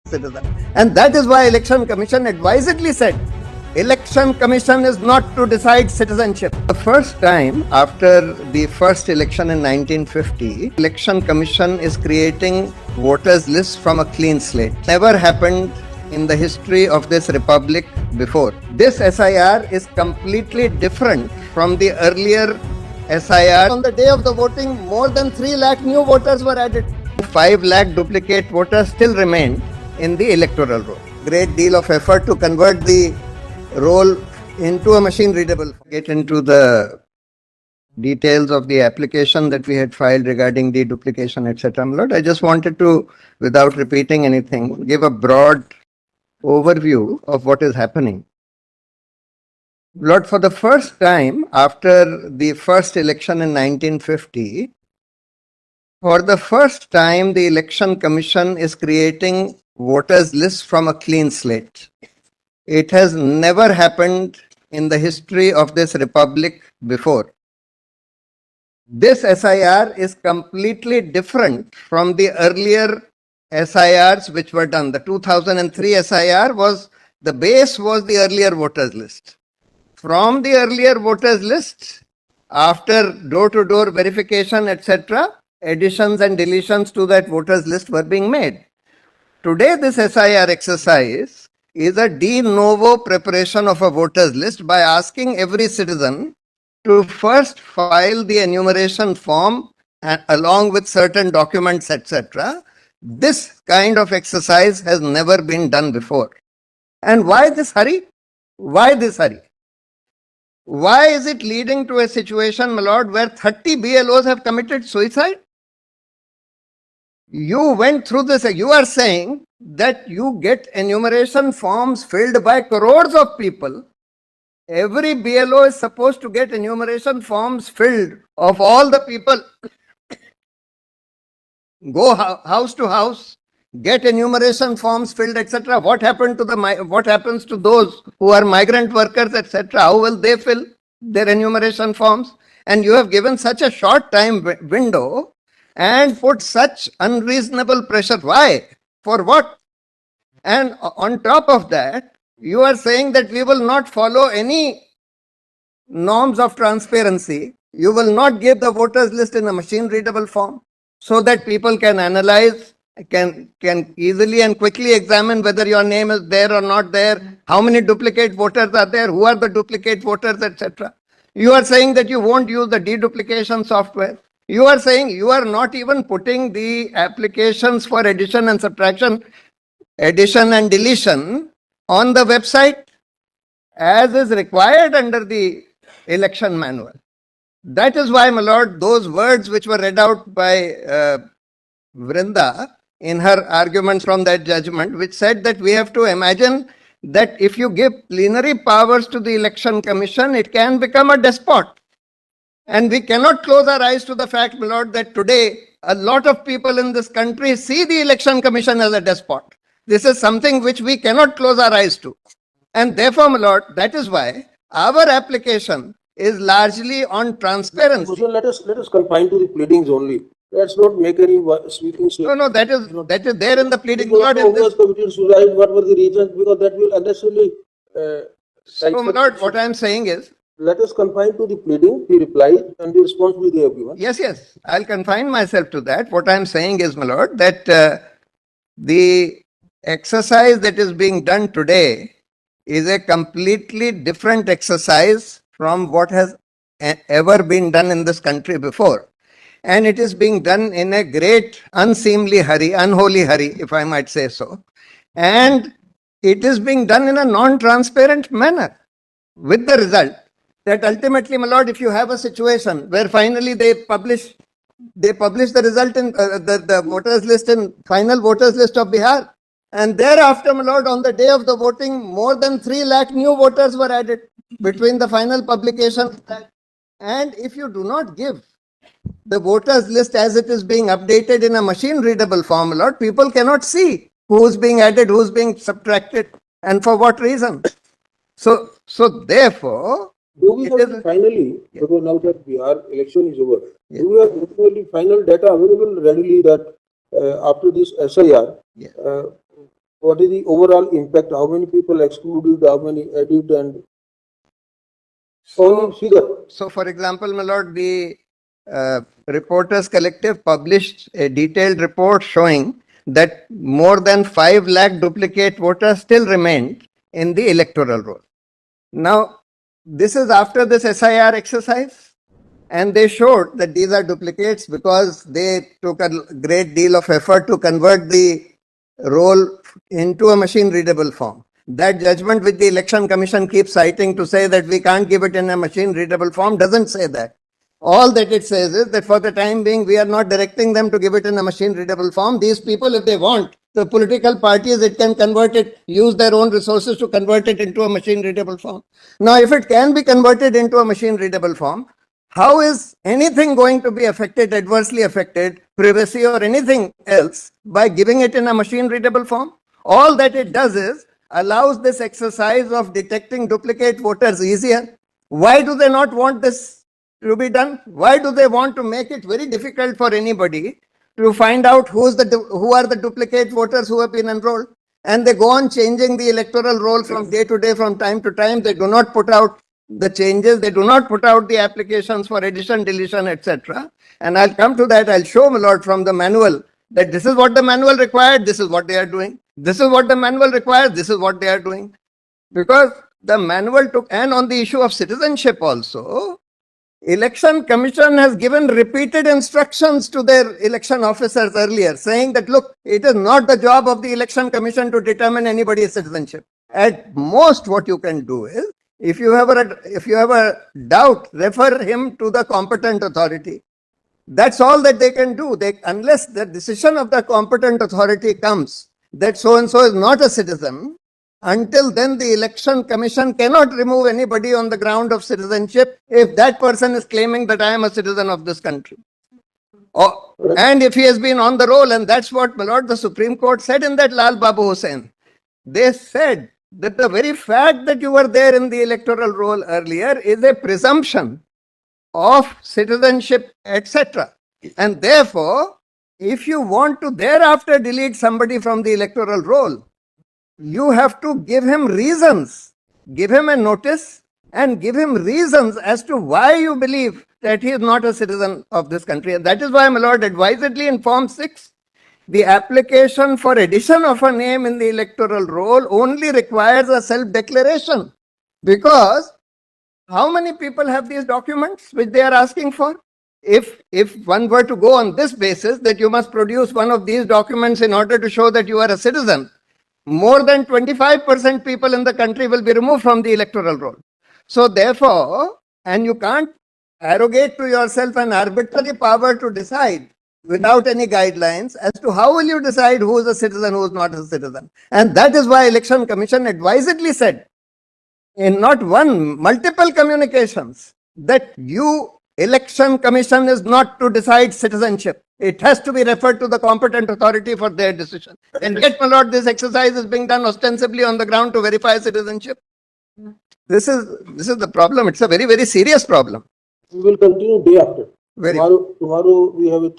citizen. And that is why Election Commission advisedly said, Election Commission is not to decide citizenship. The first time after the first election in 1950, Election Commission is creating voters lists from a clean slate. Never happened in the history of this republic before. This SIR is completely different from the earlier SIR. On the day of the voting, more than 3 lakh new voters were added. 5 lakh duplicate voters still remain in the electoral roll. Great deal of effort to convert the roll into a machine readable. Get into the details of the application that we had filed regarding deduplication, etc. Lord, I just wanted to, without repeating anything, give a broad overview of what is happening. Lord, for the first time after the first election in 1950, for the first time the Election Commission is creating voters lists from a clean slate. It has never happened in the history of this republic before. This SIR is completely different from the earlier SIRs which were done. The 2003 SIR was, the base was the earlier voters list. From the earlier voters list, after door-to-door verification, etc., additions and deletions to that voters list were being made. Today, this SIR exercise is a de novo preparation of a voters list by asking every citizen to first file the enumeration form along with certain documents, etc. This kind of exercise has never been done before. And why this hurry? Why this hurry? Why is it leading to a situation, my lord, where 30 BLOs have committed suicide? You went through this. You are saying that you get enumeration forms filled by crores of people. Every BLO is supposed to get enumeration forms filled of all the people. Go house to house, get enumeration forms filled, etc. What happened to what happens to those who are migrant workers, etc.? How will they fill their enumeration forms? And you have given such a short time window and put such unreasonable pressure. Why? For what? And on top of that, you are saying that we will not follow any norms of transparency. You will not give the voters list in a machine readable form so that people can analyze, can easily and quickly examine whether your name is there or not there, how many duplicate voters are there, who are the duplicate voters, etc. You are saying that you won't use the deduplication software. You are saying you are not even putting the applications for addition and subtraction, addition and deletion on the website as is required under the election manual. That is why, my lord, those words which were read out by Vrinda in her arguments from that judgment, which said that we have to imagine that if you give plenary powers to the Election Commission, it can become a despot. And we cannot close our eyes to the fact, my lord, that today a lot of people in this country see the Election Commission as a despot. This is something which we cannot close our eyes to. And therefore, my lord, that is why our application is largely on transparency. So let us confine to the pleadings only. Let's not make any sweeping statements. No, that is there in the pleading. Lord, who was committed suicide? What were the reasons? Because that will unnecessarily. So, my lord, what I am saying is, let us confine to the pleading, the reply, and the response will be given. Yes, I'll confine myself to that. What I am saying is, my lord, that the exercise that is being done today is a completely different exercise from what has ever been done in this country before. And it is being done in a great unseemly hurry, unholy hurry, if I might say so. And it is being done in a non-transparent manner, with the result that ultimately, my lord, if you have a situation where finally they publish the result in the voters list in final voters list of Bihar, and thereafter, my lord, on the day of the voting, more than 3 lakh new voters were added between the final publication. And if you do not give the voters list as it is being updated in a machine readable form, my lord, people cannot see who's being added, who's being subtracted, and for what reason. So therefore, do we have finally, because now that Bihar election is over, do we have definitely final data available readily that after this SIR, what is the overall impact? How many people excluded? How many added? And only figure. So, for example, my lord, the Reporters Collective published a detailed report showing that more than 5 lakh duplicate voters still remained in the electoral roll. Now, this is after this SIR exercise, and they showed that these are duplicates because they took a great deal of effort to convert the roll into a machine readable form. That judgment which the Election Commission keeps citing to say that we can't give it in a machine readable form doesn't say that. All that it says is that for the time being, we are not directing them to give it in a machine readable form. These people, if they want, the political parties, it can convert it, use their own resources to convert it into a machine readable form. Now, if it can be converted into a machine readable form, how is anything going to be affected, adversely affected, privacy or anything else by giving it in a machine readable form? All that it does is allows this exercise of detecting duplicate voters easier. Why do they not want this to be done? Why do they want to make it very difficult for anybody to find out who are the duplicate voters who have been enrolled? And they go on changing the electoral roll from day to day, from time to time. They do not put out the changes. They do not put out the applications for addition, deletion, etc. And I'll come to that. I'll show, my lord, from the manual that this is what the manual required. This is what they are doing. This is what the manual requires. This is what they are doing. Because the manual took, and on the issue of citizenship also, Election Commission has given repeated instructions to their election officers earlier, saying that, look, it is not the job of the Election Commission to determine anybody's citizenship. At most, what you can do is, if you have a doubt, refer him to the competent authority. That's all that they can do. Unless the decision of the competent authority comes that so and so is not a citizen, until then the Election Commission cannot remove anybody on the ground of citizenship if that person is claiming that I am a citizen of this country. And if he has been on the roll, and that's what, my lord, the Supreme Court said in that Lal Babu Hussain. They said that the very fact that you were there in the electoral roll earlier is a presumption of citizenship, etc. And therefore, if you want to thereafter delete somebody from the electoral roll, you have to give him reasons, give him a notice and give him reasons as to why you believe that he is not a citizen of this country. And that is why, my lord, advisedly in Form 6, the application for addition of a name in the electoral roll only requires a self-declaration. Because how many people have these documents which they are asking for? If one were to go on this basis, that you must produce one of these documents in order to show that you are a citizen, more than 25% people in the country will be removed from the electoral roll. So therefore, and you can't arrogate to yourself an arbitrary power to decide without any guidelines as to how will you decide who is a citizen, who is not a citizen. And that is why Election Commission advisedly said in not one, multiple communications that Election Commission is not to decide citizenship. It has to be referred to the competent authority for their decision. And yet, my lord, this exercise is being done ostensibly on the ground to verify citizenship. This is the problem. It's a very, very serious problem. We will continue day after. Tomorrow we have a